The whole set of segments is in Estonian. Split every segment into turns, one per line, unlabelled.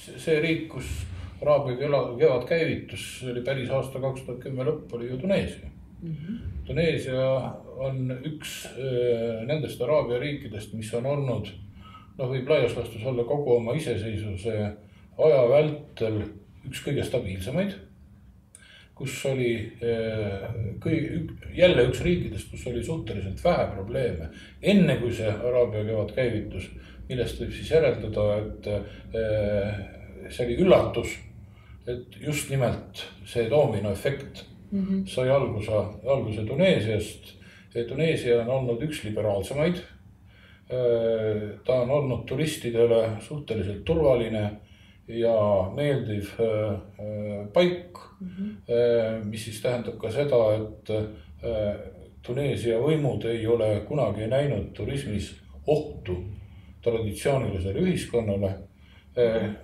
see riik, kus Araabia kevad käivitus, oli päris aasta 2010 lõpp, oli ju Tuneesia. Tuneesia on üks nendest Araabia riikidest, mis on olnud, võib laias laastus olla kogu oma iseseisvuse aja vältel üks kõige stabiilsemaid, kus oli jälle üks riikidest, kus oli suhteliselt vähe probleeme. Enne kui see Araabia kevad käivitus, millest võib siis järeldada, et see oli üllatus, et just nimelt see dominoefekt sai alguse Tuneesiast. Tuneesia on olnud üks liberaalsemaid. Ta on olnud turistidele suhteliselt turvaline ja meeldiv paik, mis siis tähendab ka seda, et Tuneesia võimud ei ole kunagi näinud turismis ohtu traditsioonilisele ühiskonnale.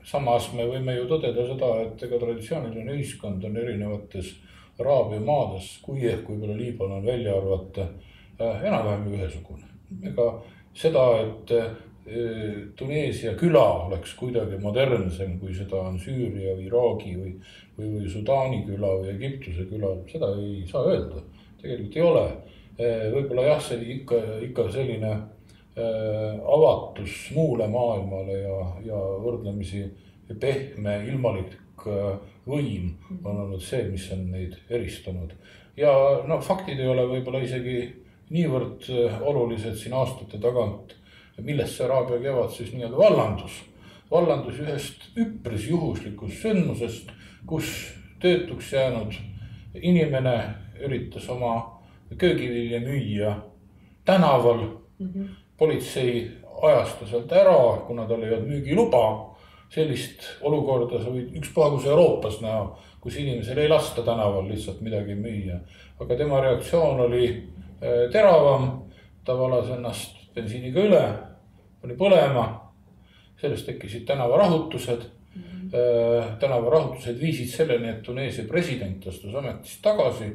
Samas me võime ju tõdeda seda, et ega traditsiooniline ühiskond on erinevates Araabia maades, kui võib-olla Liibanon välja arvata, enam-vähem ühesugune. Ega seda, et Tuneesia küla oleks kuidagi modernsem, kui seda on Süüria või Iraagi või Sudaani küla või Egiptuse küla, seda ei saa öelda. Tegelikult ei ole. Võib-olla jah, see ikka selline avatus muule maailmale ja võrdlemisi pehme ilmalik võim on olnud see, mis on neid eristanud. Ja faktid ei ole võib-olla isegi niivõrd olulised siin aastate tagant, millest see Araabia kevad siis nii-öelda vallandus ühest üpris juhuslikust sündmusest, kus töötuks jäänud inimene üritas oma köögivilja müüa tänaval. Politsei ajasta sealt ära, kuna tal ei olnud müügiluba. Sellist olukorda sa võid ükspuha Euroopas näha, kus inimesel ei lasta tänaval lihtsalt midagi müüa. Aga tema reaktsioon oli teravam, ta valas ennast bensiiniga üle, oli põlema, sellest tekkisid tänavarahutused. Tänavarahutused viisid selleni, et Tuneesia president astus ametist tagasi.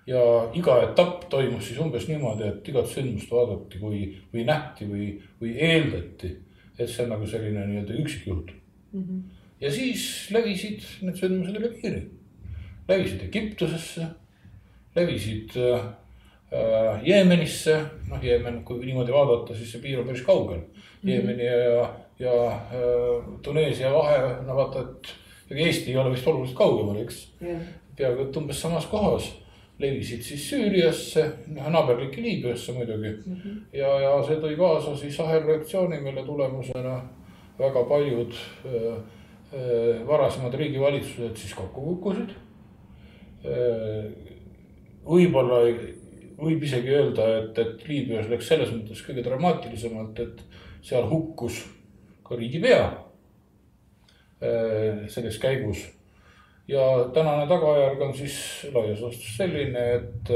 Ja iga etapp toimus siis umbes niimoodi, et igat sündmust vaadati või nähti või eeldati, et see on nagu selline nii-öelda üksikjuht. Ja siis levisid need sündmused üle piiri. Levisid Egiptusesse, levisid Jeemenisse. Jeemen, kui niimoodi vaadata, siis see piir on päris kaugel. Jeemeni ja Tuneesia vahe, vaata, et Eesti ei ole vist oluliselt kaugemal, eks? Peaaegu umbes samas kohas. Levisid siis Süüriasse, naaberlike Liibüasse muidugi. Ja see tõi kaasa siis ahelreaktsiooni, mille tulemusena väga paljud varasemad riigivalitsused siis kokku kukkusid. Võib-olla võib isegi öelda, et Liibüas läks selles mõttes kõige dramaatilisemalt, et seal hukkus ka riigipea selles käigus. Ja tänane tagajärg on siis laias laastus selline, et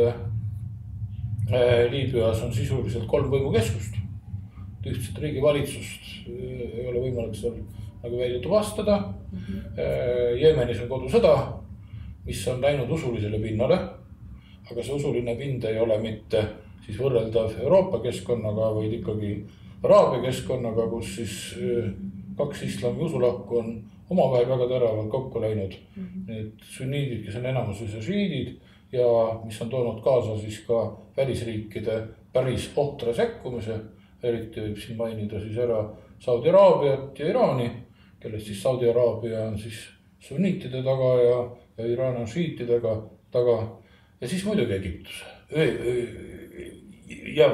Liibüas on sisuliselt 3 võimukeskust. Ühtset riigivalitsust ei ole võimalik seal nagu välja tuvastada. Jeemenis on kodusõda, mis on läinud usulisele pinnale, aga see usuline pind ei ole mitte siis võrreldav Euroopa keskkonnaga, vaid ikkagi Araabia keskkonnaga, kus siis 2 islami usulahku on omavahel väga teravalt kokku läinud. Need sunniidid, kes on enamuses ja šiidid ja mis on toonud kaasa siis ka välisriikide päris ohtra sekkumise. Eriti võib siin mainida siis ära Saudi Araabiat ja Iraani, kellest siis Saudi Araabia on siis sunniitide taga ja Iraan on šiitidega taga. Ja siis muidugi Egiptus. Ja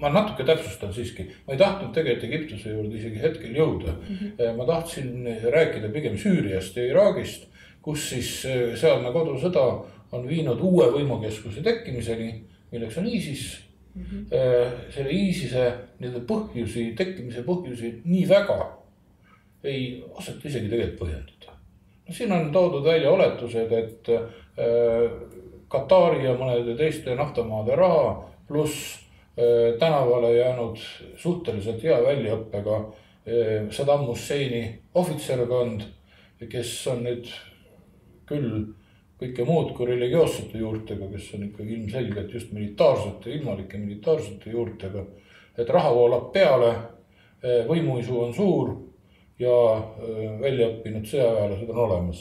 ma natuke täpsustan siiski. Ma ei tahtnud tegelikult Egiptuse juurde isegi hetkel jõuda. Ma tahtsin rääkida pigem Süüriast ja Iraagist, kus siis sealne kodusõda on viinud uue võimukeskuse tekkimiseni, milleks on ISIS. Selle ISISe tekkimise põhjusi nii väga ei osata isegi tegelikult põhjendada. Siin on toodud välja oletused, et Katari ja mõnede teiste naftamaade raha pluss tänavale jäänud suhteliselt hea väljaõppega Saddam Husseini ohvitserkond, kes on nüüd küll kõike muud kui religioossete juurtega, kes on ikkagi ilmselgelt just ilmalike militaarsete juurtega, et raha voolab peale, võimuisu on suur ja väljaõppinud sõjaväelased on olemas.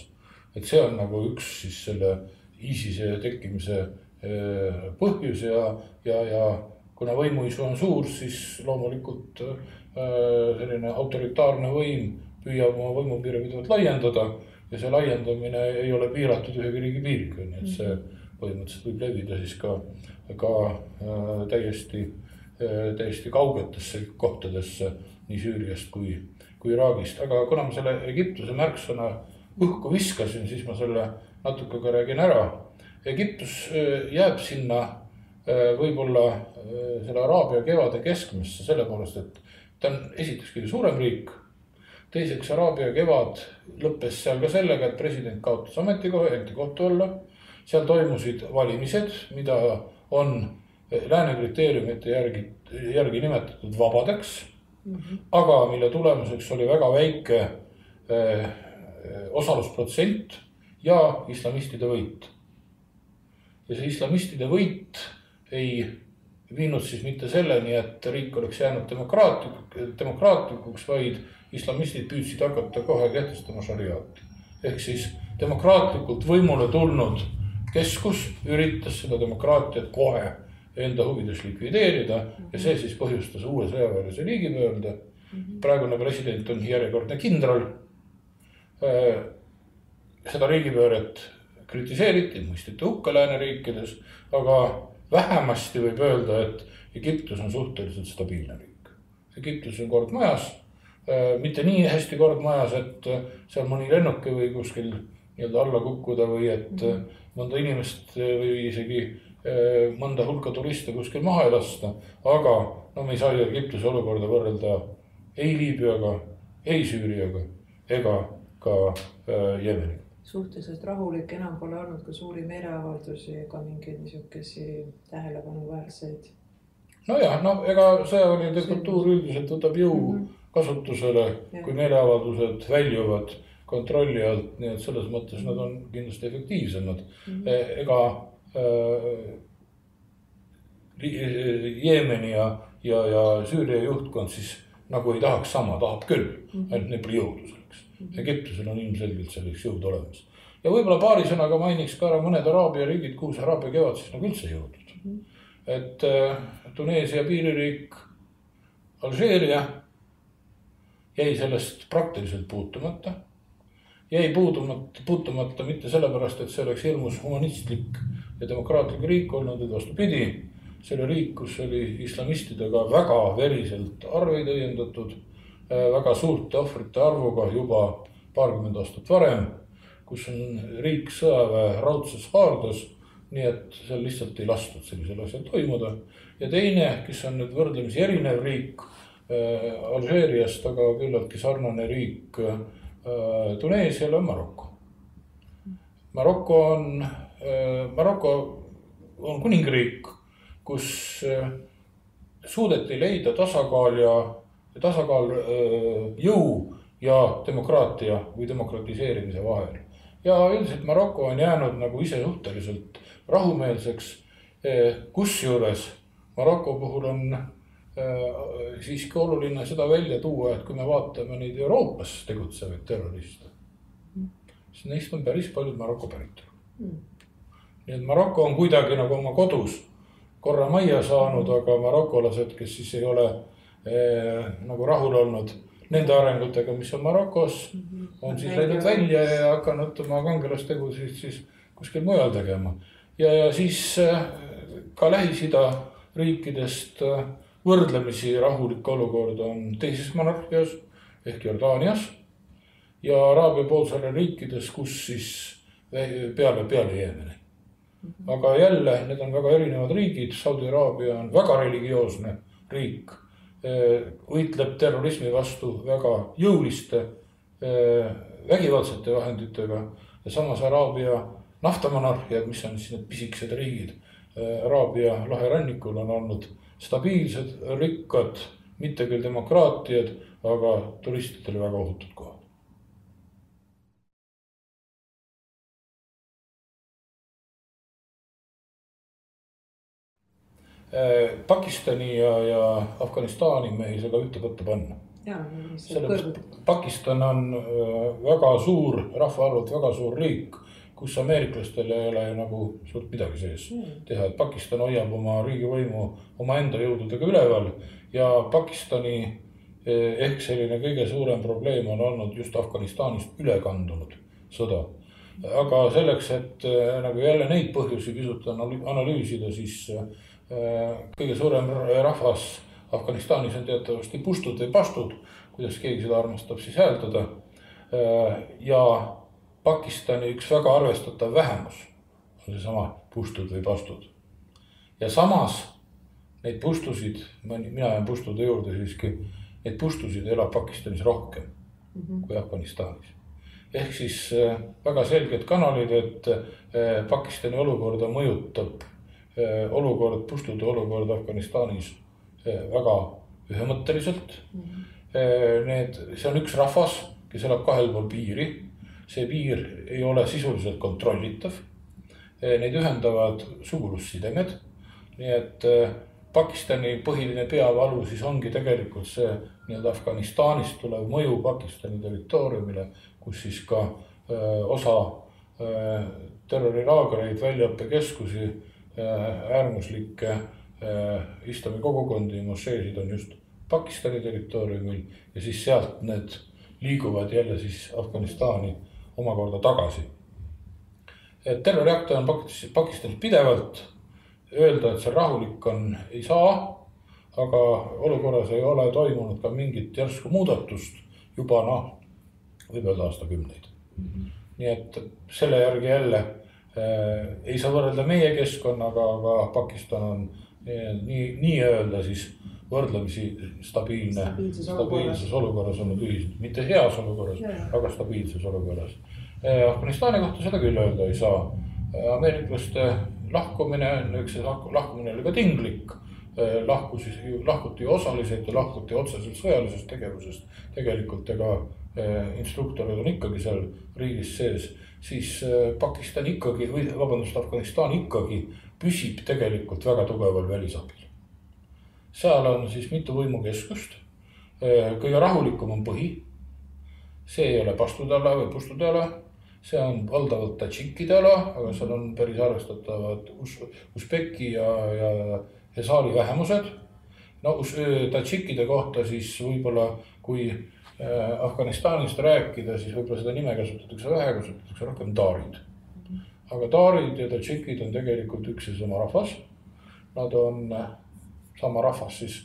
Et see on nagu üks siis selle ISISe tekkimise põhjus ja kuna võimuisu on suur, siis loomulikult selline autoritaarne võim püüab oma võimupiire pidevalt laiendada ja see laiendamine ei ole piiratud ühegi riigi piiriga, nii et see põhimõtteliselt võib levida siis ka täiesti kaugetesse kohtadesse nii Süüriast kui Iraagist. Aga kuna ma selle Egiptuse märksõna õhku viskasin, siis ma selle natuke ka räägin ära. Egiptus jääb sinna võib-olla selle Araabia kevade keskmesse sellepärast, et ta on esiteks kõige suurem riik. Teiseks Araabia kevad lõppes seal ka sellega, et president kaotas ametikoha, jäeti kohtu alla. Seal toimusid valimised, mida on lääne kriteeriumite järgi nimetatud vabadeks, aga mille tulemuseks oli väga väike osalusprotsent ja islamistide võit. Ja see islamistide võit ei viinud siis mitte selleni, et riik oleks jäänud demokraatlikuks, vaid islamistid püüdsid hakata kohe kehtestama šariaati. Ehk siis demokraatlikult võimule tulnud keskus üritas seda demokraatiat kohe enda huvides likvideerida ja see siis põhjustas uue sõjaväelise riigipöörde. Praegune president on järjekordne kindral. Seda riigipööret kritiseeriti, mõisteti hukka lääneriikides, aga vähemasti võib öelda, et Egiptus on suhteliselt stabiilne riik. Egiptus on kord majas, mitte nii hästi kord majas, et seal mõni lennuke või kuskil alla kukkuda või et mõnda inimest või isegi mõnda hulka turiste kuskil maha ei lasta, aga me ei saa Egiptuse olukorda võrrelda ei Liibüaga, ei Süüriaga ega ka Jemeniga.
Suhteliselt rahulik, enam pole olnud ka suuri meeleavaldusi ega mingeid niisugesi tähelepanuväärseid.
Ega sõjaväeline kultuur üldiselt võtab jõu kasutusele, kui meeleavaldused väljuvad kontrolli alt, nii et selles mõttes nad on kindlasti efektiivsemad. Ega Jeemeni ja Süüria juhtkond siis nagu ei tahaks sama, tahab küll, ainult neil pole jõudu selleks. Egiptusel on ilmselgelt selleks jõud olemas. Ja võib-olla paari sõnaga mainiks ka ära mõned Araabia riigid, kuhu see Araabia kevad siis nagu üldse jõudnud. Et Tuneesia piiririik Alžeeria jäi sellest praktiliselt puutumata. Jäi puutumata mitte sellepärast, et see oleks hirmus humanistlik ja demokraatlik riik olnud, et vastupidi. See oli riik, kus oli islamistidega väga veriselt arveid õiendatud, väga suurte ohvrite arvuga juba paarkümmend aastat varem, kus on riik sõjaväe raudses haardas, nii et seal lihtsalt ei lastud sellisel asjal toimuda. Ja teine, kes on nüüd võrdlemisi erinev riik Alžeeriast, aga küllaltki sarnane riik Tuneesiale on Maroko. Maroko on kuningriik, kus suudeti leida tasakaal jõu ja demokraatia või demokratiseerimise vahel. Ja üldiselt Maroko on jäänud nagu ise suhteliselt rahumeelseks, kus juures Maroko puhul on siiski oluline seda välja tuua, et kui me vaatame neid Euroopas tegutsevaid terroriste, siis neist on päris paljud Maroko päritolu. Nii et Maroko on kuidagi nagu oma kodus korra majja saanud, aga marokolased, kes siis ei ole nagu rahul olnud nende arengutega, mis on Marokos, on siis läinud välja ja hakanud oma kangelastegusid siis kuskil mujal tegema. Ja siis ka Lähis-Ida riikidest võrdlemisi rahulik olukord on teises monarhias ehk Jordaanias ja Araabia poolsaare riikides, kus siis peale Jeemeni. Aga jälle, need on väga erinevad riigid. Saudi Araabia on väga religioosne riik, võitleb terrorismi vastu väga jõuliste vägivaldsete vahenditega ja samas Araabia naftamonarhiad, mis on siis need pisikesed riigid Araabia laherannikul, on olnud stabiilsed, rikkad, mitte küll demokraatiad, aga turistidele väga ohutud kohad. Pakistani ja Afganistani me ei saa ka ühte võtta panna. Pakistan on väga suur, rahvaarvult väga suur riik, kus ameeriklastel ei ole nagu suurt midagi sees teha. Et Pakistan hoiab oma riigivõimu oma enda jõududega üleval ja Pakistani ehk selline kõige suurem probleem on olnud just Afganistanist ülekandunud sõda. Aga selleks, et nagu jälle neid põhjusi pisut analüüsida, siis kõige suurem rahvas Afganistanis on teatavasti pustud või pastud, kuidas keegi seda armastab siis hääldada. Ja Pakistani üks väga arvestatav vähemus on seesama pustud või pastud. Ja samas neid pustusid, mina jään pustude juurde siiski, neid pustusid elab Pakistanis rohkem kui Afganistanis. Ehk siis väga selged kanalid, et Pakistani olukorda mõjutab pustude olukord Afganistanis väga ühemõtteliselt. See on üks rahvas, kes elab kahel pool piiri. See piir ei ole sisuliselt kontrollitav. Neid ühendavad sugulussidemed. Nii et Pakistani põhiline peavalu siis ongi tegelikult see Afganistanist tulev mõju Pakistani territooriumile, kus siis ka osa terrorilaagreid, väljaõppekeskusi, äärmuslikke islami kogukondi, mošeesid on just Pakistani territooriumil ja siis sealt need liiguvad jälle siis Afganistani omakorda tagasi. Terroriakte on Pakistanis pidevalt, öelda, et see rahulik on, ei saa, aga olukorras ei ole toimunud ka mingit järsku muudatust juba võib öelda aastakümneid. Nii et selle järgi jälle ei saa võrrelda meie keskkonnaga, aga Pakistan on nii öelda siis võrdlemisi stabiilses olukorras olnud ühiselt. Mitte heas olukorras, aga stabiilses olukorras. Afganistani kohta seda küll öelda ei saa. Ameeriklaste lahkumine oli ka tinglik. Lahkuti osaliselt ja lahkuti otseselt sõjalisest tegevusest. Tegelikult ega instruktorid on ikkagi seal riigis sees. Siis Pakistan ikkagi, Afganistan ikkagi püsib tegelikult väga tugeval välisabil. Seal on siis mitu võimukeskust. Kõige rahulikum on põhi. See ei ole pastude ala või pustude ala. See on valdavalt tadžikide ala, aga seal on päris arvestatavad Usbeki ja Hesari vähemused. Tadžikide kohta siis võib-olla, kui Afganistanist rääkida, siis võib-olla seda nime kasutatakse vähe, kasutatakse rohkem taarid. Aga taarid ja tadžikid on tegelikult üks ja sama rahvas. Nad on sama rahvas siis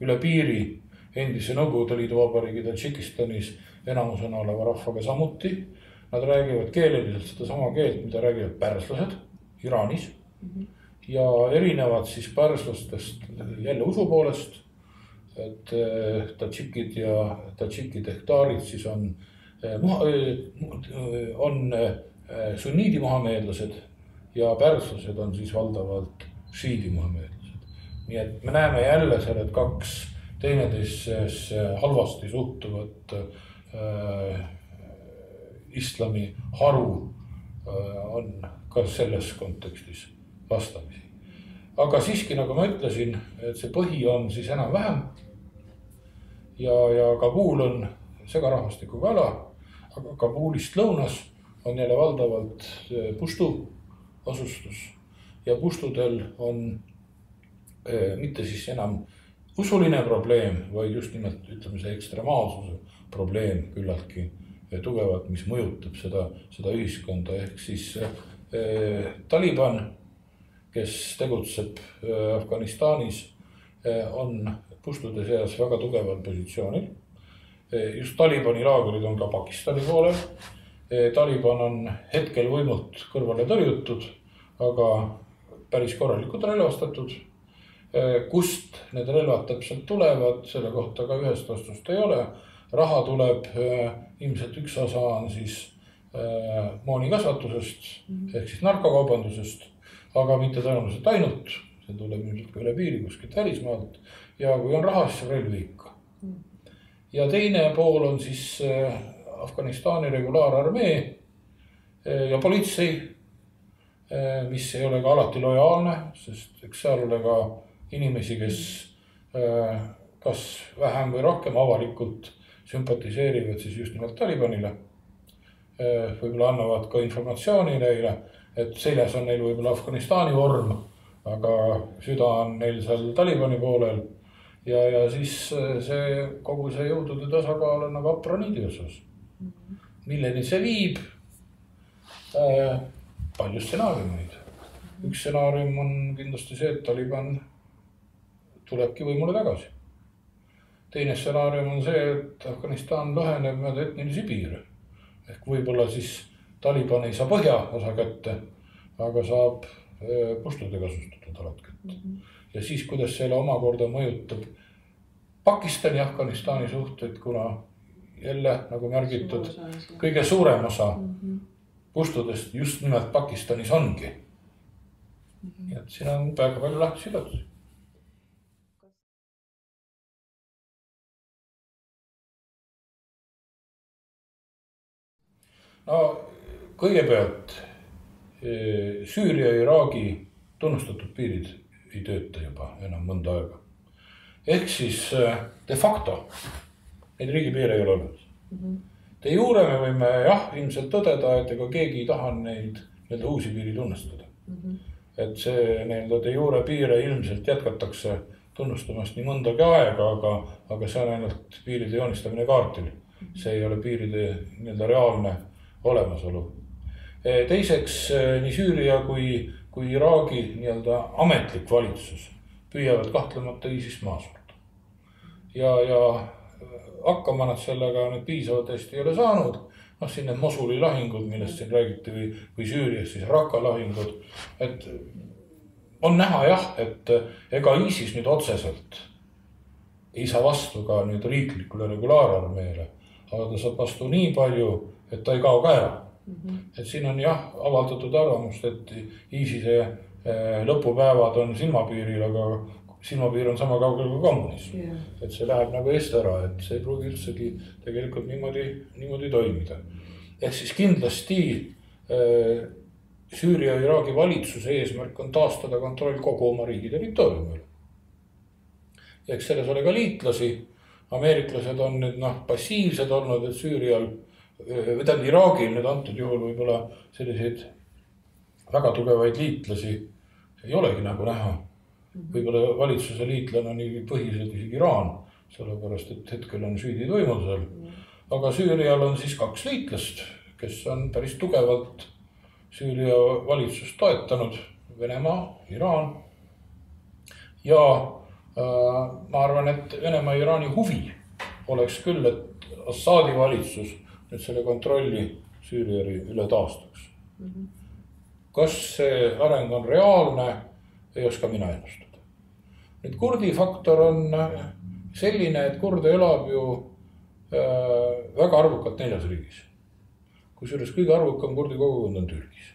üle piiri endise Nõukogude Liidu vabariigi Tadžikistanis enamusena oleva rahvaga samuti. Nad räägivad keeleliselt seda sama keelt, mida räägivad pärslased Iraanis ja erinevad siis pärslastest jälle usu poolest, et tadžikid ehk taarid siis on sunniidi muhameedlased ja pärslased on siis valdavalt šiidi muhameedlased. Nii et me näeme jälle sellel kaks teineteisesse halvasti suhtuvat islami haru on ka selles kontekstis vastamisi. Aga siiski, nagu ma ütlesin, et see põhi on siis enam vähem ja Kabul on segarahvastikuga ala, aga Kabulist lõunas on jälle valdavalt pustu asustus ja pustudel on mitte siis enam usuline probleem, vaid just nimelt ütleme see ekstremaalsuse probleem küllaltki tugevalt, mis mõjutab seda ühiskonda. Ehk siis Taliban, kes tegutseb Afganistanis, on pustude seas väga tugeval positsioonil. Just Talibani laagrid on ka Pakistani poolel. Taliban on hetkel võimult kõrvale tõrjutud, aga päris korralikult relvastatud. Kust need relvad täpselt tulevad, selle kohta ka ühest vastust ei ole. Raha tuleb, ilmselt üks osa on siis moonikasvatusest ehk siis narkokaubandusest, aga mitte tõenäoliselt ainult. See tuleb ilmselt ka üle piiri kuskilt välismaalt ja kui on raha, siis relvi ikka. Ja teine pool on siis Afganistani regulaararmee ja politsei, mis ei ole ka alati lojaalne, sest eks seal ole ka inimesi, kes kas vähem või rohkem avalikult sümpatiseerivad siis just nimelt Talibanile. Võib-olla annavad ka informatsiooni neile, et seljas on neil võib-olla Afganistani vorm, aga süda on neil seal Talibani poolel. Ja siis kogu see jõudude tasakaal on nagu apraniidi osas. Milleni see viib? Palju stsenaariumeid. Üks stsenaarium on kindlasti see, et Taliban tulebki võimule tagasi. Teine stsenaarium on see, et Afganistan lõheneb mööda etnilisi piire. Ehk võib-olla siis Taliban ei saa põhjaosa kätte, aga saab puštude kasustatud alad kätte. Ja siis, kuidas selle omakorda mõjutab Pakistani ja Afganistani suhteid, kuna jälle, nagu märgitud, kõige suurem osa puštudest just nimelt Pakistanis ongi. Ja siin on väga palju lahtisi katsusi. No kõigepealt Süüria ja Iraagi tunnustatud piirid ei tööta juba enam mõnda aega. Ehk siis de facto neid riigipiire ei ole olnud. De jure me võime ilmselt tõdeda, et ega keegi ei taha neid uusi piiri tunnustada. Et see de jure piire ilmselt jätkatakse tunnustamast nii mõndagi aega, aga see on ainult piiride joonistamine kaartil. See ei ole piiride reaalne olemasolu. Teiseks, nii Süüria kui Iraagi ametlik valitsus püüavad kahtlemata ISIS maha suruda. Ja hakkama nad sellega piisavalt hästi ei ole saanud. Siin need Mosuli lahingud, millest siin räägiti, või Süürias siis Raqqa lahingud. Et on näha et ega ISIS nüüd otseselt ei saa vastu ka nüüd riiklikule regulaararmeele, aga ta saab vastu nii palju, et ta ei kao ka ära. Et siin on avaldatud arvamust, et ISISe lõpupäevad on silmapiiril, aga silmapiir on sama kaugel kui kommunism. Et see läheb nagu eest ära, et see ei pruugi üldsegi tegelikult niimoodi toimida. Ehk siis kindlasti Süüria ja Iraagi valitsuse eesmärk on taastada kontroll kogu oma riigi territooriumil. Ja eks selles ole ka liitlasi. Ameeriklased on nüüd passiivsed olnud, et Süürial Iraagil nüüd antud juhul võib-olla selliseid väga tugevaid liitlasi ei olegi nagu näha. Võib-olla valitsuse liitlane on põhiliselt isegi Iraan, sellepärast et hetkel on süüdi toimusel. Aga Süürial on siis 2 liitlast, kes on päris tugevalt Süüria valitsust toetanud, Venemaa, Iraan. Ja ma arvan, et Venemaa ja Iraani huvi oleks küll, et Assadi valitsus nüüd selle kontrolli Süüria üle taastaks. Kas see areng on reaalne, ei oska mina ennustada. Nüüd kurdi faktor on selline, et kurde elab ju väga arvukalt 4 riigis. Kusjuures kõige arvukam kurdi kogukond on Türgis.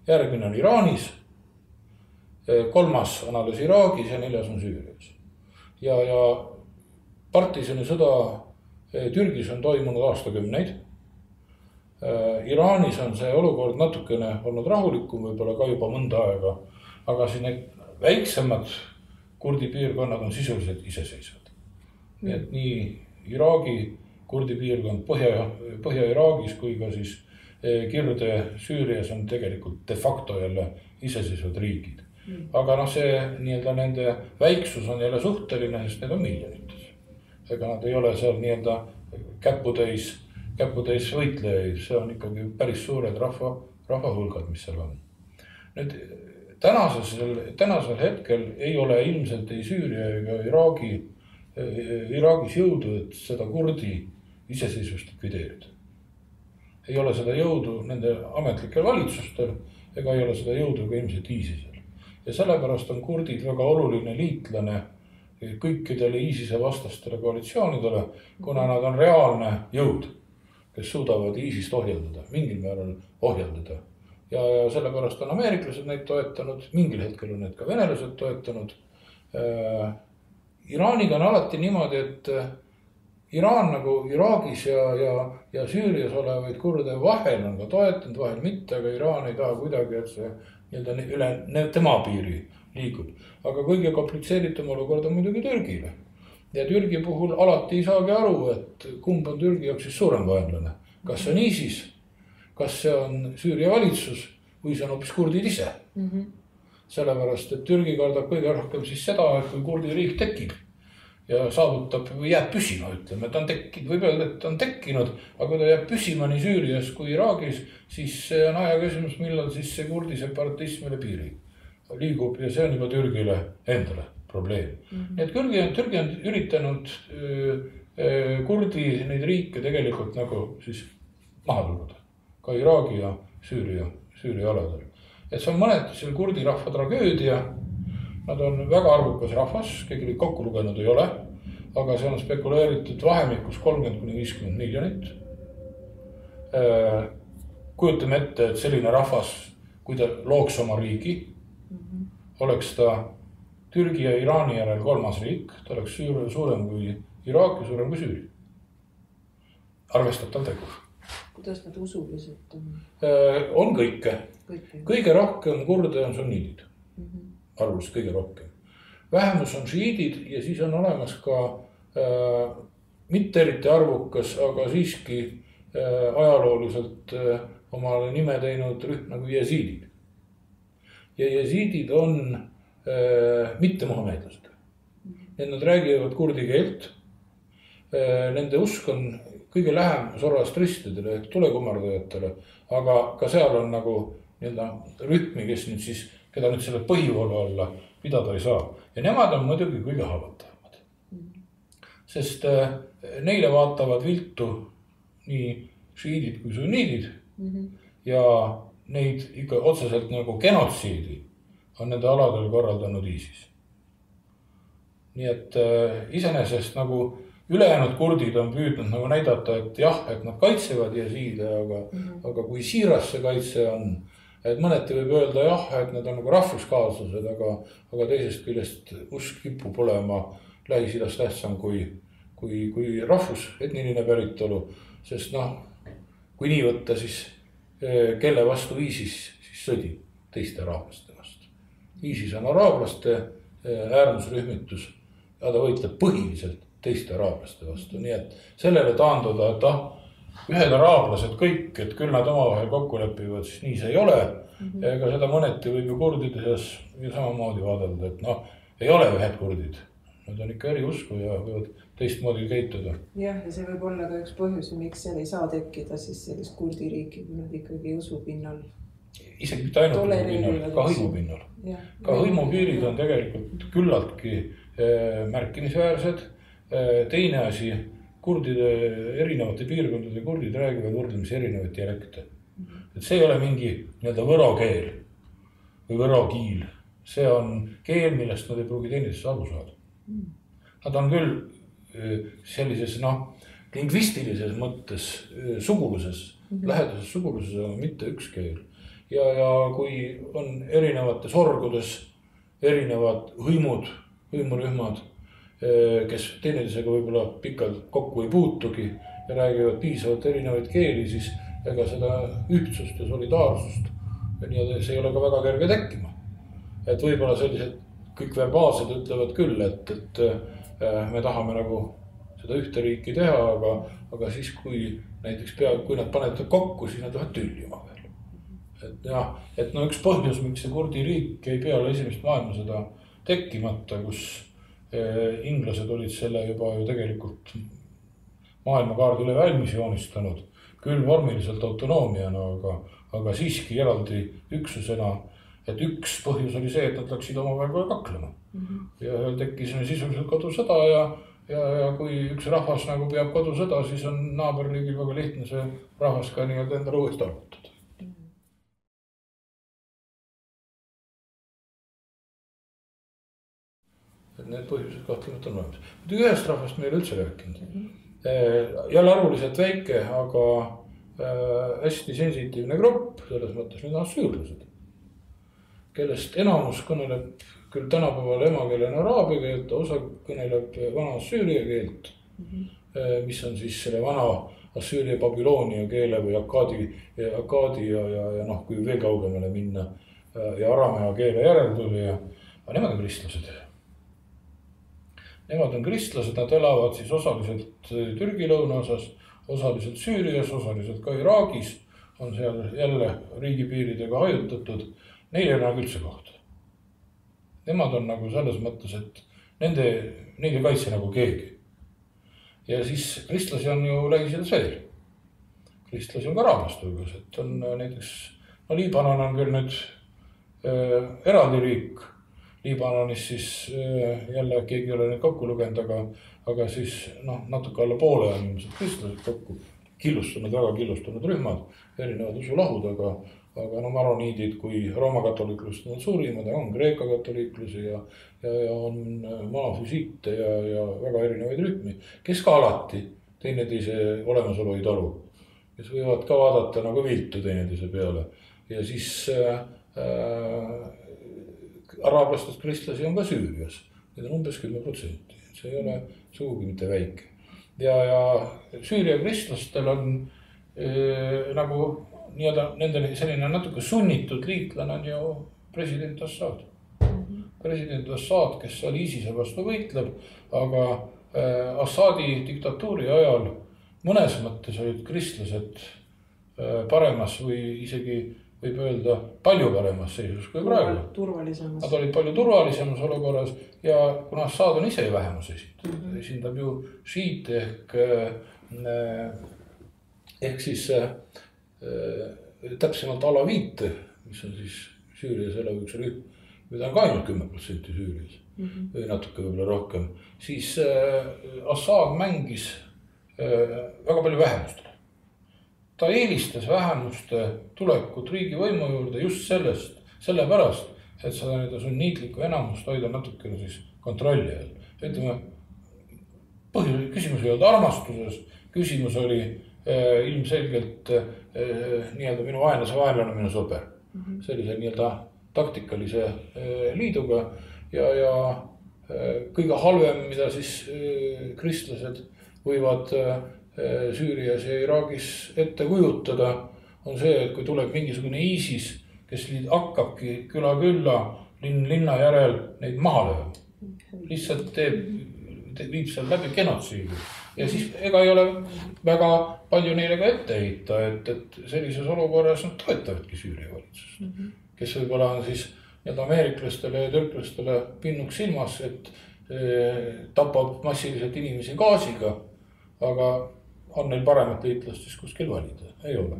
Järgmine on Iraanis, 3. on alles Iraagis ja 4. on Süürias. Ja partisani sõda Türgis on toimunud aastakümneid. Iraanis on see olukord natukene olnud rahulikum, võib-olla ka juba mõnda aega, aga siin need väiksemad kurdi piirkonnad on sisuliselt iseseisvad. Nii et nii Iraagi kurdi piirkond Põhja-Iraagis kui ka siis Kirde Süürias on tegelikult de facto jälle iseseisvad riigid. Aga see nende väiksus on jälle suhteline, sest need on miljonites. Ega nad ei ole seal käputäis võitlejaid, see on ikkagi päris suured rahvahulgad, mis seal on. Nüüd tänasel hetkel ei ole ilmselt ei Süüria ega Iraagis jõudu, et seda kurdi iseseisvust likvideerida. Ei ole seda jõudu nende ametlikel valitsustel, ega ei ole seda jõudu ka ilmselt ISISel. Ja sellepärast on kurdid väga oluline liitlane kõikidele ISISe vastastele koalitsioonidele, kuna nad on reaalne jõud, kes suudavad ISISt ohjeldada, mingil määral ohjeldada. Ja sellepärast on ameeriklased neid toetanud, mingil hetkel on need ka venelased toetanud. Iraaniga on alati niimoodi, et Iraan nagu Iraagis ja Süürias olevaid kurde vahel on ka toetanud, vahel mitte, aga Iraan ei taha kuidagi, et see üle tema piiri liigub. Aga kõige komplitseeritum olukord on muidugi Türgile. Ja Türgi puhul alati ei saagi aru, et kumb on Türgi jaoks siis suurem vaenlane. Kas see on ISIS, kas see on Süüria valitsus või see on hoopis kurdid ise. Sellepärast, et Türgi kardab kõige rohkem siis seda, et kui kurdi riik tekib ja saavutab või jääb püsima, ütleme, ta on tekkinud, võib öelda, et ta on tekkinud, aga kui ta jääb püsima nii Süürias kui Iraagis, siis see on aja küsimus, millal siis see kurdi separatism üle piiri liigub ja see on juba Türgile endale probleem. Nii et Türgi on üritanud kurdi neid riike tegelikult nagu siis maha tulla. Ka Iraagi ja Süüria aladel. Et see on mõneti selle kurdi rahva tragöödia. Nad on väga arvukas rahvas, keegi kokku lugenud ei ole, aga see on spekuleeritud vahemikus 30–50 miljonit. Kujutame ette, et selline rahvas, kui ta looks oma riigi, oleks ta Türgi ja Iraani järel 3. riik, ta oleks suurem kui Iraak ja suurem kui Süüria. Arvestatav tegur.
Kuidas nad usuliselt on?
On kõike. Kõige rohkem kurde on sunniidid. Arvuliselt kõige rohkem. Vähemus on šiidid ja siis on olemas ka mitte eriti arvukas, aga siiski ajalooliselt omale nime teinud rühm nagu jesiidid. Ja jesiidid on mitte muhameedlased. Nad räägivad kurdi keelt. Nende usk on kõige lähem zoroastristidele ehk tulekummardajatele, aga ka seal on nagu rühmi, kes nüüd siis, keda nüüd selle põhivoolu alla pidada ei saa. Ja nemad on muidugi kõige haavatavamad. Sest neile vaatavad viltu nii šiidid kui sunniidid ja neid ikka otseselt nagu genotsiidi on nende aladel korraldanud ISIS. Nii et iseenesest nagu ülejäänud kurdid on püüdnud nagu näidata, et jah, et nad kaitsevad jesiide, aga kui siiras see kaitse on, et mõneti võib öelda jah, et need on nagu rahvuskaaslased, aga teisest küljest usk kipub olema Lähis-Idas tähtsam kui rahvus, etniline päritolu, sest kui nii võtta, siis kelle vastu ISIS siis sõdi teiste araablaste vastu. ISIS on araablaste äärmusrühmitus ja ta võitleb põhiliselt teiste araablaste vastu. Nii et sellele taanduda, et ühed araablased kõik, et küll nad omavahel kokku lepivad, siis nii see ei ole. Ega seda mõneti võib ju kurdide seas samamoodi vaadelda, et ei ole ühed kurdid. Nad on ikka eri usku ja võivad teistmoodi käituda.
Jah, ja see võib olla ka üks põhjus, miks seal ei saa tekkida siis sellist kurdi riiki, kui nad ikkagi usu pinnal.
Isegi mitte ainult usu pinnal, ka hõimu pinnal. Ka hõimupiirid on tegelikult küllaltki märkimisväärsed. Teine asi, kurdide erinevate piirkondade kurdid räägivad võrdlemisi erinevaid dialekte. Et see ei ole mingi võro keel või võro kiil. See on keel, millest nad ei pruugi teineteisest aru saada. Nad on küll sellises lingvistilises mõttes suguluses, lähedases suguluses on mitte üks keel. Ja kui on erinevates orgudes erinevad hõimurühmad, kes teineteisega võib-olla pikalt kokku ei puutugi ja räägivad piisavalt erinevaid keeli, siis ega seda ühtsust ja solidaarsust see ei ole ka väga kerge tekkima. Et võib-olla sellised kõik verbaalsed ütlevad küll, et me tahame nagu seda ühte riiki teha, aga siis kui näiteks kui nad panevad kokku, siis nad võivad tüljuma veel. Et üks põhjus, miks see kurdi riik ei peale esimest maailmasõda tekkimata, kus inglased olid selle juba ju tegelikult maailmakaardi üle valmis joonistanud, küll vormiliselt autonoomiana, aga siiski eraldi üksusena, et üks põhjus oli see, et nad läksid omavahel kaklema. Ja tekkis sisuliselt kodusõda ja kui üks rahvas nagu peab kodusõda, siis on naaberriigil väga lihtne see rahvas ka endale uuesti arvutada. Et need põhjused kahtlemata on olemas. Muidugi ühest rahvast meil üldse rääkinud. Jälle arvuliselt väike, aga hästi sensitiivne grupp, selles mõttes need süürlased, kellest enamus kõneleb küll tänapäeval emakeelena araabia keelt, osa kõneleb vana Assüüria keelt, mis on siis selle vana Assüüria Babyloonia keele või Akkaadi ja kui veel kaugemale minna ja aramea keele järeltulija, aga nemad on kristlased. Nemad on kristlased, nad elavad siis osaliselt Türgi lõunaosas, osaliselt Süürias, osaliselt ka Iraagis, on seal jälle riigipiiridega hajutatud. Neil ei ole nagu üldse kohta. Nemad on nagu selles mõttes, et neid ei kaitse nagu keegi. Ja siis kristlasi on ju Lähis-Idas veel. Kristlasi on ka araablaste hulgas, et on näiteks, Liibanon on küll nüüd eraldi riik. Liibanonis siis jälle keegi ei ole neid kokku lugenud, aga siis natuke alla poole on inimesed kristlased kokku. Väga killustunud rühmad, erinevad usulahud, aga maroniidid kui Rooma katoliiklust on suurimad, on Kreeka katoliiklusi ja on monofüüsiite ja väga erinevaid rühmi, kes ka alati teineteise olemasolu ei talu, kes võivad ka vaadata nagu viltu teineteise peale. Ja siis araablastest kristlasi on ka Süürias, need on umbes 10%, see ei ole sugugi mitte väike. Ja Süüria kristlastel on nagu nende selline natuke sunnitud liitlane on ju president Assad. President Assad, kes seal ISISe vastu võitleb, aga Assadi diktatuuri ajal mõnes mõttes olid kristlased paremas või isegi võib öelda palju paremas seisus kui praegu. Nad olid palju turvalisemas olukorras ja kuna Assad on ise vähemus esindab ju šiite ehk siis täpsemalt alaviite, mis on siis Süürias elav üks rühm, mida on ka ainult 10% Süürias või natuke võib-olla rohkem, siis Assad mängis väga palju vähemustele. Ta eelistas vähemuste tulekut riigivõimu juurde just sellepärast, et seda sunniitlikku enamust hoida natukene siis kontrolli all. Ütleme, küsimus ei olnud armastuses, küsimus oli ilmselgelt nii-öelda minu vaenlane, minu sõber. Sellise nii-öelda taktikalise liiduga ja kõige halvem, mida siis kristlased võivad Süürias ja Iraagis ette kujutada, on see, et kui tuleb mingisugune ISIS, kes hakkabki küla linna järel neid maha lööma. Lihtsalt viib seal läbi genotsiidi. Ja siis ega ei ole väga palju neile ka ette heita, et sellises olukorras nad toetavadki Süüria valitsust, kes võib-olla on siis ameeriklastele ja türklastele pinnuks silmas, et tapab massiliselt inimesi gaasiga, aga on neil paremat liitlast siis kuskil valida? Ei ole.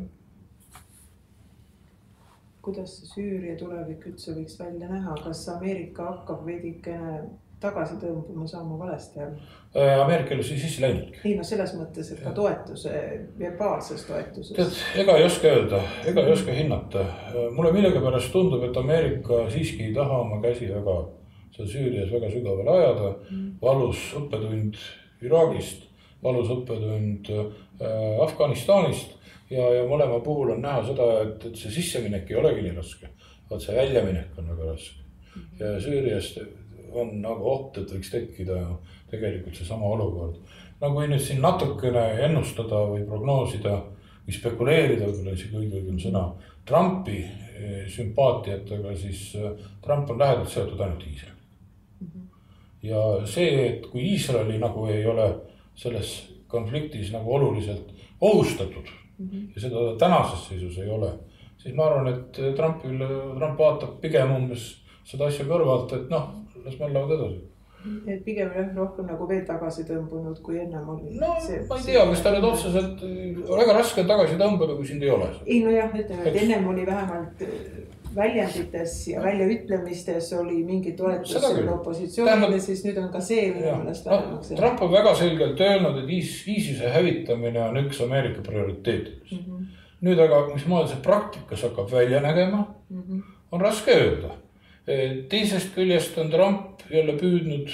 Kuidas Süüria tulevik üldse võiks välja näha? Kas Ameerika hakkab veidikene tagasi tõmbuma saama valesti all?
Ameerika ei ole siis läinudki.
Nii, selles mõttes, et ka verbaalses toetuses.
Ega ei oska öelda, ega ei oska hinnata. Mulle millegipärast tundub, et Ameerika siiski ei taha oma käsi väga Süürias väga sügavale ajada. Valus õppetund Iraagist, valus õppetund Afganistanist ja mõlema puhul on näha seda, et see sisseminek ei olegi nii raske, vaid see väljaminek on väga raske. Ja Süüriast on nagu oht, et võiks tekkida tegelikult see sama olukord. Nagu nüüd siin natukene ennustada või prognoosida või spekuleerida, võib-olla isegi õigem sõna, Trumpi sümpaatiatega, siis Trump on lähedalt seotud ainult Iisraeli. Ja see, et kui Iisraeli nagu ei ole selles konfliktis nagu oluliselt ohustatud ja seda tänases seisus ei ole, siis ma arvan, et Trump vaatab pigem umbes seda asja kõrvalt, et las mõelavad edasi.
Et pigem rohkem nagu veel tagasi tõmbunud, kui ennem oli.
Ma ei tea, kas ta nüüd otseselt väga raske tagasi tõmbada, kui sind ei ole.
Ei, jah, ütleme, et ennem oli vähemalt väljendites ja väljaütlemistes oli mingi toetus opositsioonile, siis nüüd on ka see mõnest vähemaks.
Trump on väga selgelt öelnud, et ISISe hävitamine on üks Ameerika prioriteetidest. Nüüd aga, mis moodi see praktikas hakkab välja nägema, on raske öelda. Teisest küljest on Trump jälle püüdnud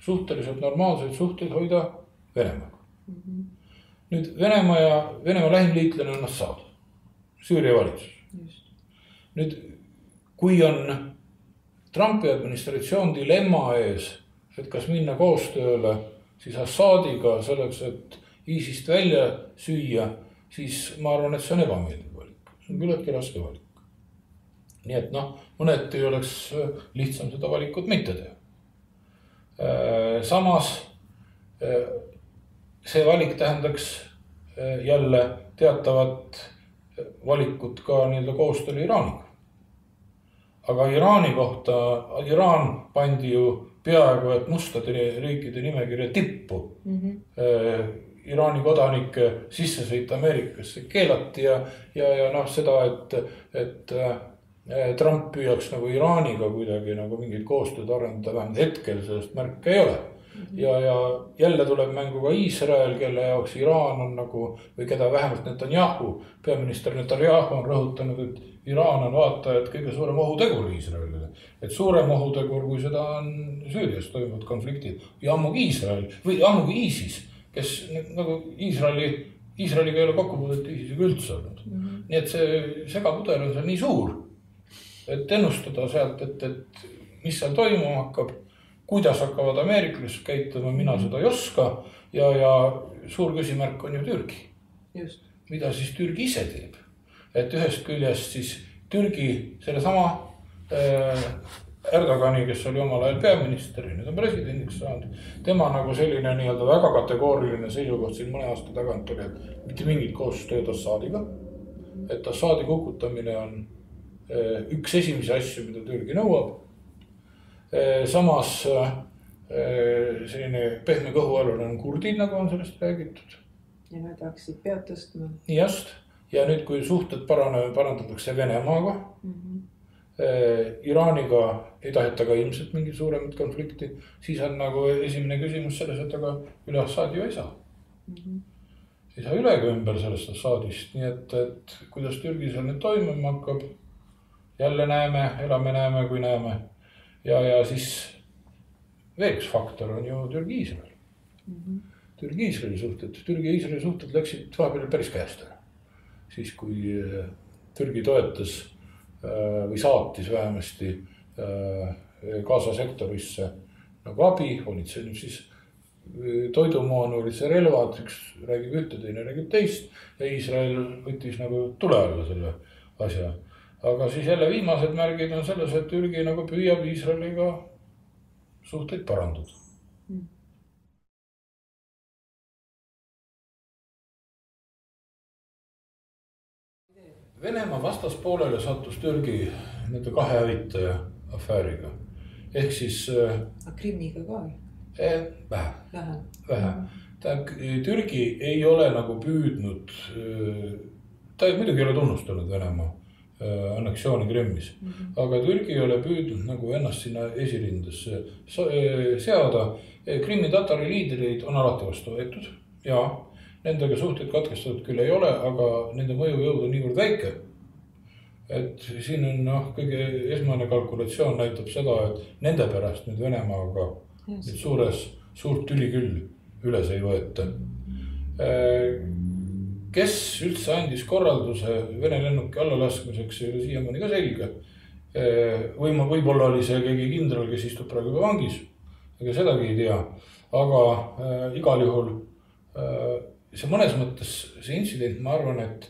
suhteliselt normaalseid suhteid hoida Venemaaga. Nüüd Venemaa lähimliitlane on Assad, Süüria valitsus. Nüüd, kui on Trumpi administratsioon dilemma ees, et kas minna koostööle siis Assadiga selleks, et ISISt välja süüa, siis ma arvan, et see on ebameeldiv valik. See on küllaltki raske valik. Nii et mõneti oleks lihtsam seda valikut mitte teha. Samas see valik tähendaks jälle teatavat valikut ka nii-öelda koostööle Iraaniga. Aga Iraani kohta, Iraan pandi ju peaaegu et mustade riikide nimekirja tippu. Iraani kodanike sissesõit Ameerikasse keelati ja seda, et Trump püüaks nagu Iraaniga kuidagi nagu mingid koostööd arendada, vähemalt hetkel sellest märke ei ole. Ja jälle tuleb mängu ka Iisrael, kelle jaoks Iraan on nagu, või keda vähemalt Netanyahu, peaminister Netanyahu on rõhutanud, et Iraan on vaata, et kõige suurem ohutegur Iisraelile. Et suurem ohutegur, kui seda on Süürias toimuvad konfliktid ja ammugi Iisrael või ammugi ISIS, kes nagu Iisraeliga ei ole kokkupuudet ISISega üldse olnud. Nii et see segapudel on seal nii suur, et ennustada sealt, et mis seal toimuma hakkab, kuidas hakkavad ameeriklased käituma, mina seda ei oska ja suur küsimärk on ju Türgi.
Just.
Mida siis Türgi ise teeb? Et ühest küljest siis Türgi selle sama Erdogani, kes oli omal ajal peaminister, nüüd on presidendiks saanud. Tema nagu selline nii-öelda väga kategooriline seisukoht siin mõne aasta tagant oli, et mitte mingit koostööd Assadiga. Et Assadi kukutamine on üks esimesi asju, mida Türgi nõuab. Samas selline pehme kõhualune on kurdid, nagu on sellest räägitud.
Ja nad hakkasid pead tõstma.
Just. Ja nüüd, kui suhted parandatakse Venemaaga, Iraaniga ei taheta ka ilmselt mingit suuremat konflikti, siis on nagu esimene küsimus selles, et aga üle Assadi ju ei saa. Ei saa ülegi ümber sellest Assadist, nii et kuidas Türgi seal nüüd toimuma hakkab, jälle näeme, elame näeme, kui näeme. Ja siis veel üks faktor on ju Türgi-Iisrael. Türgi-Iisraeli suhted. Türgi-Iisraeli suhted läksid vahepeal päris käest ära. Siis kui Türgi toetas või saatis vähemasti Gaza sektorisse nagu abi, olid see nüüd siis toidumoon, olid see relvad, üks räägib ühte, teine räägib teist ja Iisrael võttis nagu tule alla selle asja. Aga siis jälle viimased märgid on selles, et Türgi nagu püüab Iisraeliga suhteid parandada. Venemaa vastaspoolele sattus Türgi nende kahe hävitaja afääriga. Ehk siis...
Krimmiga ka?
Vähe. Türgi ei ole nagu püüdnud, ta muidugi ei ole tunnustanud Venemaa anneksiooni Krimmis, aga Türgi ei ole püüdnud nagu ennast sinna esirindesse seada. Krimmi tatari liidreid on alati vastu võetud ja nendega suhted katkestatud küll ei ole, aga nende mõjujõud on niivõrd väike, et siin on kõige esmane kalkulatsioon näitab seda, et nende pärast nüüd Venemaaga suurt tüli küll üles ei võeta. Kes üldse andis korralduse Vene lennuki allalaskmiseks, ei ole siiamaani ka selge. Võib-olla oli see keegi kindral, kes istub praegu ka vangis, ega sedagi ei tea. Aga igal juhul see mõnes mõttes see intsident, ma arvan, et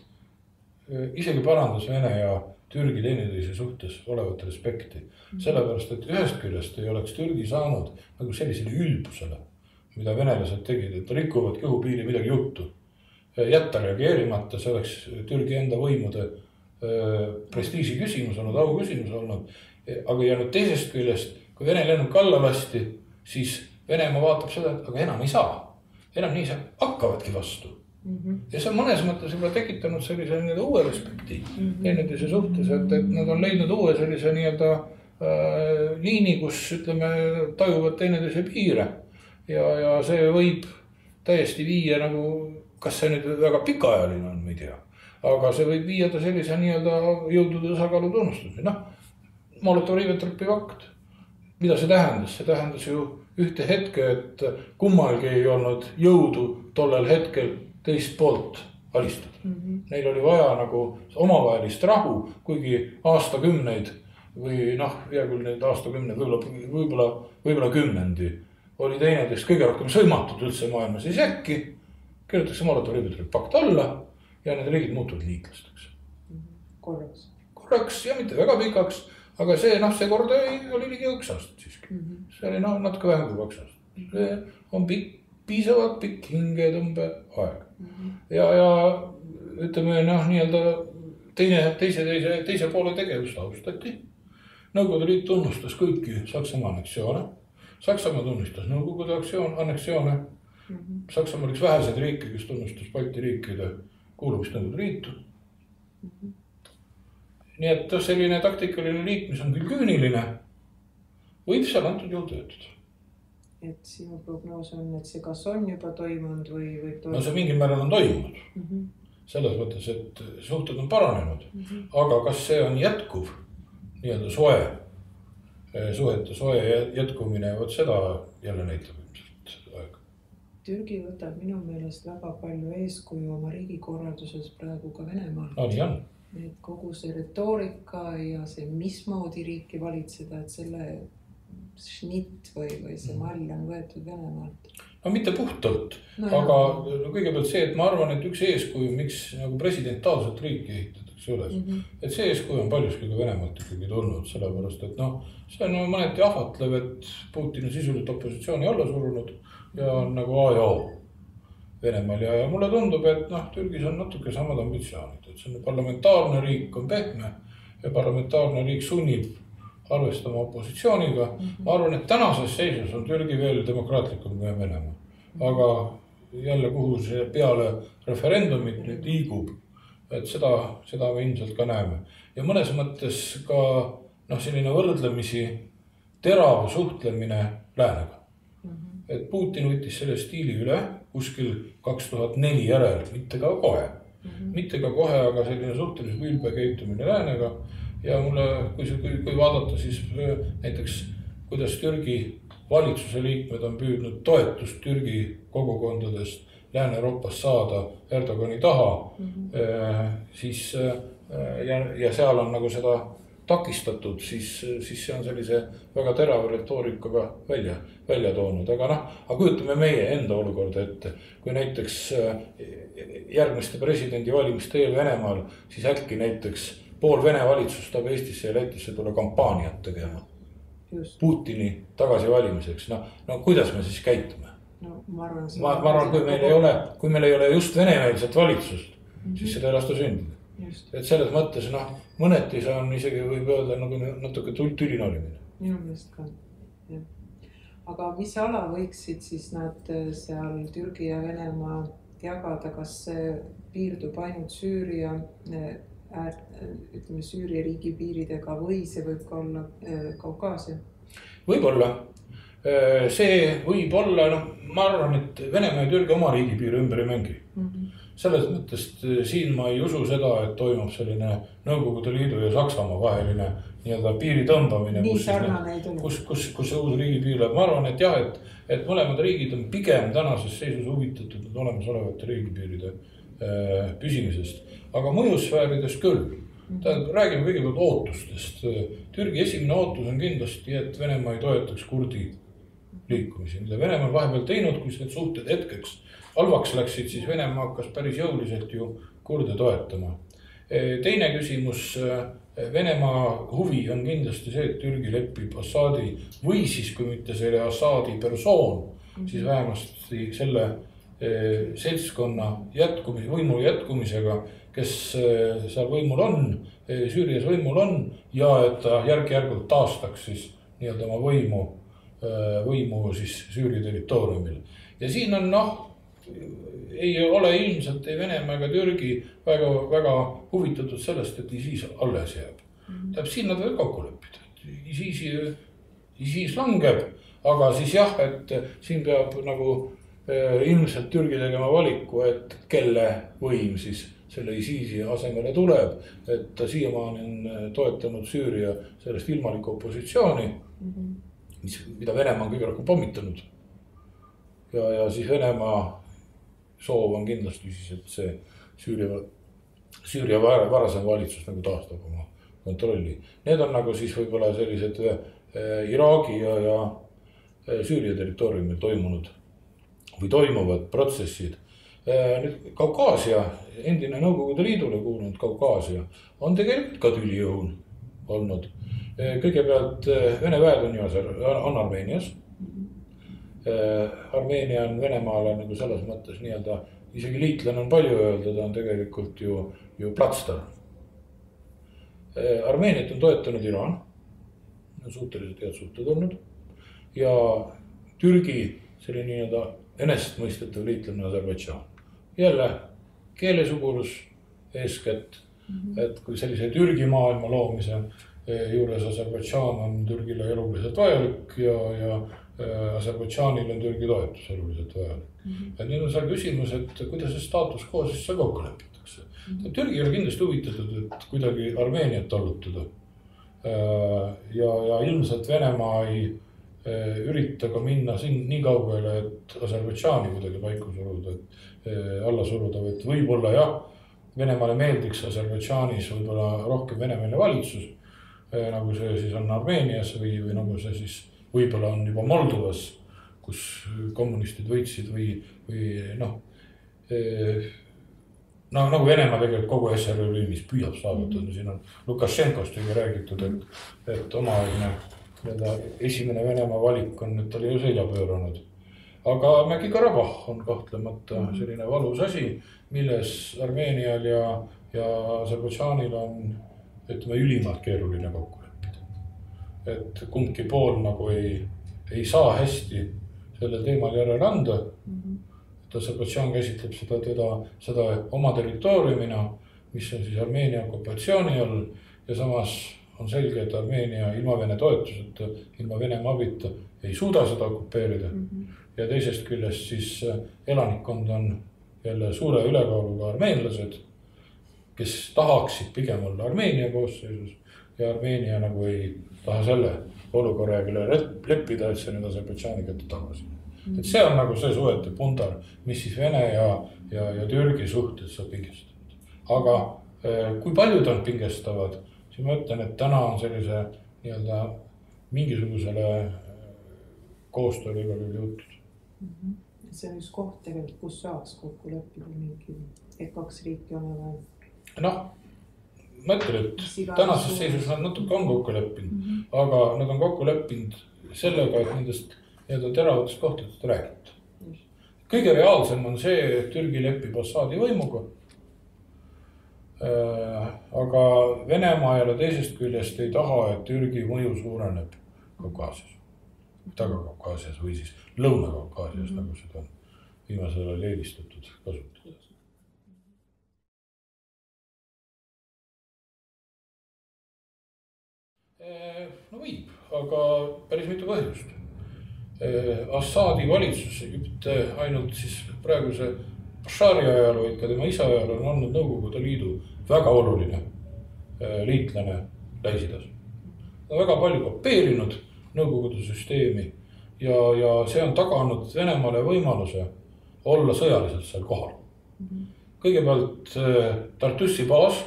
isegi parandas Vene ja Türgi teineteise suhtes olevat respekti. Sellepärast, et ühest küljest ei oleks Türgi saanud nagu sellisele ülbusele, mida venelased tegid, et rikkuvad kõhupiiri midagi juttu. Jätta reageerimata, see oleks Türgi enda võimude prestiisi küsimus olnud, au küsimus olnud. Aga ja nüüd teisest küljest, kui Vene lennuk alla lasti, siis Venemaa vaatab seda, et aga enam ei saa. Enam nii hakkavadki vastu. Ja see on mõnes mõttes juba tekitanud sellise uue respekti teineteise suhtes, et nad on leidnud uue sellise liini, kus ütleme, tajuvad teineteise piire. Ja see võib täiesti viia nagu, kas see nüüd väga pikaajaline on, ma ei tea, aga see võib viia ta sellise jõudude tasakaalu tunnustuseni. Molotovi-Ribbentropi pakt. Mida see tähendas? See tähendas ju ühte hetke, et kummalgi ei olnud jõudu tollel hetkel teist poolt alistada. Neil oli vaja nagu omavahelist rahu, kuigi aastakümneid või hea küll need aastakümneid, võib-olla kümnendi oli teineteist kõige rohkem sõimatud üldse maailmas. Siis äkki kirjutatakse Molotovi-Ribbentropi pakt alla ja need riigid muutuvad liitlasteks.
Korraks.
Korraks ja mitte väga pikaks, aga see kord oli ligi 1 aastat siiski. See oli natuke vähem kui 2 aastat. See on piisavalt pikk hingetõmbe aeg. Ja ütleme nii-öelda teise poole tegevust austati. Nõukogude Liit tunnustas kõiki Saksamaa anneksioone. Saksamaa tunnistas Nõukogude anneksioone. Saksamaa oli üks väheseid riike, kes tunnustas Balti riikide kuulumist Nõukogude Liitu. Nii et selline taktikaline liit, mis on küll küüniline, võib seal antud juhul töötada.
Et sinu prognoos on, et see kas on juba toimunud või võib toimunud?
No see mingil määral on toimunud. Selles mõttes, et suhted on paranenud. Aga kas see on jätkuv, nii-öelda suhete soe jätkumine, võt seda jälle näitab ilmselt aeg.
Türgi võtab minu meelest väga palju eeskuju oma riigikorralduses praegu ka Venemaal.
Nii on.
Et kogu see retoorika ja see mismoodi riiki valitseda, et selle šnitt või see mall on võetud Venemaalt.
No mitte puhtalt, aga kõigepealt see, et ma arvan, et üks eeskuju, miks nagu presidentaalselt riiki ehitatakse üles, et see eeskuju on paljuski ka Venemaalt ikkagi tulnud, sellepärast, et see on mõneti ahvatlev, et Putin on sisuliselt opositsiooni alla surunud ja on nagu A ja O Venemaal ja mulle tundub, et Türgis on natuke samad ambitsioonid, et see on parlamentaarne riik on pehme ja parlamentaarne riik sunnib arvestama opositsiooniga. Ma arvan, et tänases seisus on Türgi veel demokraatlikum kui Venemaa. Aga jälle kuhu see peale referendumit nüüd liigub, et seda me ilmselt ka näeme. Ja mõnes mõttes ka selline võrdlemisi terav suhtlemine läänega. Et Putin võttis selle stiili üle kuskil 2004 järel, mitte ka kohe. Mitte ka kohe, aga selline suhtelis ülbe käitumine läänega. Ja mulle, kui vaadata siis näiteks, kuidas Türgi valitsuse liikmed on püüdnud toetust Türgi kogukondadest Lääne-Euroopas saada Erdogani taha, siis ja seal on nagu seda takistatud, siis see on sellise väga terava retoorikaga välja toonud. Aga kujutame meie enda olukorda ette, kui näiteks järgmiste presidendi valimiste eel Venemaal, siis äkki näiteks pool Vene valitsust tahab Eestisse ja Lätisse tule kampaaniat tegema Putini tagasivalimiseks. Kuidas me siis käitume? Ma arvan, kui meil ei ole just venemeelset valitsust, siis seda ei lasta sündida. Et selles mõttes, mõneti see on isegi võib öelda natuke tülinorimine.
Minu meelest ka. Aga mis ala võiksid siis nad seal Türgi ja Venemaa jagada, kas see piirdub ainult Süüria riigi piiridega või see võib ka olla Kaukaasia?
Võib-olla. See võib olla, ma arvan, et Venemaa ja Türgi oma riigipiiri ümber ei mängi. Selles mõttes siin ma ei usu seda, et toimub selline Nõukogude Liidu ja Saksamaa vaheline nii-öelda piiri tõmbamine, kus see uus riigipiir läheb. Ma arvan, et jah, et mõlemad riigid on pigem tänases seisus huvitatud olemasolevate riigipiiride püsimisest. Aga mõjusfäärides küll. Räägime kõigepealt ootustest. Türgi esimene ootus on kindlasti, et Venemaa ei toetaks kurdi liikumisi, mida Venemaa on vahepeal teinud, kui need suhted hetkeks halvaks läksid, siis Venemaa hakkas päris jõuliselt ju kurde toetama. Teine küsimus, Venemaa huvi on kindlasti see, et Türgi lepib Assadi või siis, kui mitte selle Assadi persoon, siis vähemasti selle seltskonna võimu jätkumisega, kes seal võimul on, Süürias võimul on ja et ta järk-järgult taastaks siis nii-öelda oma võimu siis Süüria territooriumil. Ja siin on ei ole ilmselt ei Venemaa ega Türgi väga huvitatud sellest, et ISIS alles jääb. Tähendab, siin nad võivad kokku leppida. ISIS langeb, aga siis jah, et siin peab nagu ilmselt Türgi tegema valiku, et kelle võim siis selle ISISi asemele tuleb, et ta siiamaani on toetanud Süüria sellest ilmaliku opositsiooni, mida Venemaa on kõige rohkem pommitanud. Ja siis Venemaa soov on kindlasti siis, et see Süüria varasem valitsus nagu taastab oma kontrolli. Need on nagu siis võib-olla sellised Iraagi ja Süüria territooriumil toimunud või toimuvad protsessid. Nüüd Kaukaasia, endine Nõukogude Liidule kuulunud Kaukaasia, on tegelikult ka tüliõun olnud. kõigepealt Vene väed on Armeenias. Armeenia on Venemaale nagu selles mõttes nii-öelda, isegi liitlane on palju öelda, ta on tegelikult ju platsdarm. Armeeniat on toetanud Iraan, suhteliselt head suhted olnud, ja Türgi selline nii-öelda enesestmõistetav liitlane Aserbaidžaan. Jälle keelesugulus eeskätt, et kui sellise Türgi maailma loomise juures Aserbaidžaan on Türgile eluliselt vajalik ja Aserbaidžaanil on Türgi toetus eluliselt vajalik. Ja nüüd on seal küsimus, et kuidas see staatus quo siis seal kokku lepitakse. Türgi on kindlasti huvitatud, et kuidagi Armeeniat allutada. Ja ilmselt Venemaa ei ürita ka minna siin nii kaugele, et Aserbaidžaani kuidagi paiku suruda, alla suruda, et võib-olla jah, Venemaale meeldiks Aserbaidžaanis võib-olla rohkem venemeelne valitsus, nagu see siis on Armeenias või nagu see siis võib-olla on juba Moldovas, kus kommunistid võitsid või nagu Venemaa tegelikult kogu SRÜ-mis püüab saavutada. Siin on Lukašenkost juba räägitud, et omaaegne esimene Venemaa valik on, et ta oli ju selja pööranud. Aga Mägi-Karabah on kahtlemata selline valus asi, milles Armeenial ja Aserbaidžaanil on, ütleme, ülimalt keeruline kokku leppida. Et kumbki pool nagu ei saa hästi sellel teemal järele anda. Et Aserbaidžaan käsitleb seda oma territooriumina, mis on siis Armeenia okupatsiooni all, ja samas on selge, et Armeenia ilma Vene toetuseta, ilma Venemaa abita ei suuda seda okupeerida. Ja teisest küljest siis elanikkond on jälle suure ülekaaluga armeenlased, kes tahaksid pigem olla Armeenia koosseisus, ja Armeenia nagu ei taha selle olukorraga leppida, et see nüüd Aserbaidžaani kätte tagasi. Et see on nagu see suhete pundar, mis siis Vene ja Türgi suhted saab pingestavad. Aga kui paljud on pingestavad, siis ma ütlen, et täna on sellise nii-öelda mingisugusele koostööle igal juhul jõutud.
See on üks koht tegelikult, kus saaks kokku leppida mingi, et kaks riiki omavahel.
Ma ütlen, et tänases seisus nad natuke on kokku leppinud, aga nad on kokku leppinud sellega, et nendest teravatest kohtadest räägita. Kõige reaalsem on see, et Türgi lepib Assadi võimuga, aga Venemaa jälle teisest küljest ei taha, et Türgi mõju suureneb Kaukaasias, Taga-Kaukaasias või siis Lõuna-Kaukaasias, nagu seda on viimasel ajal eelistatud kasutada. No võib, aga päris mitu põhjust. Assadi valitsus mitte ainult siis praeguse Bashari ajal, vaid ka tema isa ajal on olnud Nõukogude Liidu väga oluline liitlane Lähis-Idas. Ta on väga palju kopeerinud Nõukogude süsteemi ja see on taganud Venemaale võimaluse olla sõjaliselt seal kohal. Kõigepealt Tartussi baas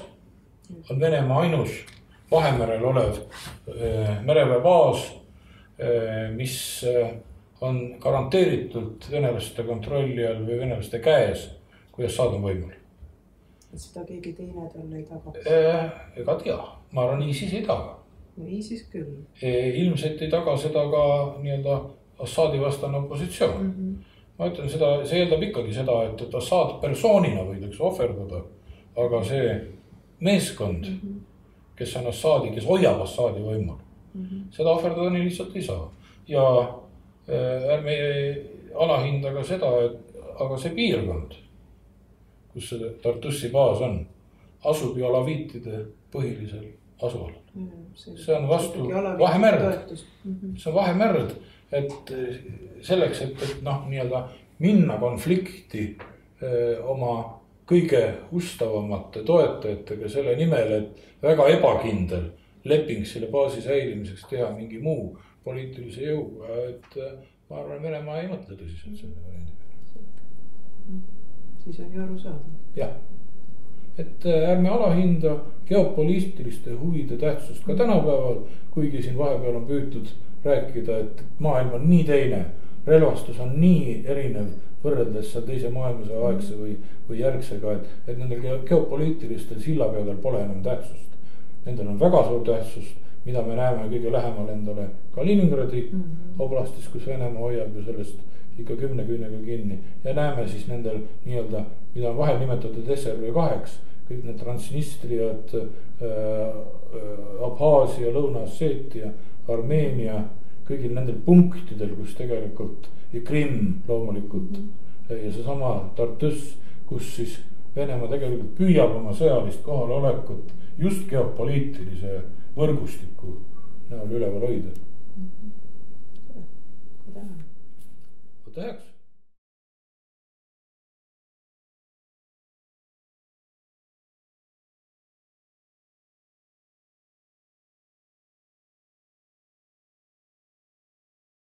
on Venemaa ainus Vahemerel olev mereväebaas, mis on garanteeritult venelaste kontrolli all või venelaste käes, kui Assad on võimul.
Seda keegi teine talle ei taga?
Ega tea, ma arvan, ISIS ei taga.
No ISIS küll.
Ilmselt ei taga seda ka nii-öelda Assadi vastane opositsioon. Ma ütlen, see eeldab ikkagi seda, et Assad persoonina võidakse ohverdada, aga see meeskond, kes on Assadi, kes hoiab Assadi võimul, seda ohverdada nii lihtsalt ei saa. Ja ärme alahinda ka seda, aga see piirkond, kus see Tartussi baas on, asub ju alaviitide põhilisel asualal. See on vastu Vahemerd. See on Vahemerd, et selleks, et nii-öelda minna konflikti oma kõige ustavamate toetajatega selle nimel, et väga ebakindel leping selle baasi säilimiseks teha mingi muu poliitilise jõuga, et ma arvan, Venemaa ei mõtle tõsiselt selle variandi peale.
Siis on ju aru saada.
Jah, et ärme alahinda geopoliitiliste huvide tähtsust ka tänapäeval, kuigi siin vahepeal on püütud rääkida, et maailm on nii teine, relvastus on nii erinev võrreldes teise maailmasõja aegse või järgsega, et nendel geopoliitilistel sillapeadel pole enam tähtsust. Nendel on väga suur tähtsust mida me näeme kõige lähemal endale Kaliningradi oblastis, kus Venemaa hoiab ju sellest ikka 10 küünega kinni ja näeme siis nendel nii-öelda, mida on vahel nimetatud SRV2, kõik need Transnistriad, Abhaasia, Lõuna-Osseetia, Armeenia, kõigil nendel punktidel, kus tegelikult ja Krimm loomulikult ja seesama Tartus, kus siis Venemaa tegelikult püüab oma sõjalist kohalolekut just geopoliitilise võrgustiku näol üleval hoida. Võta heaks.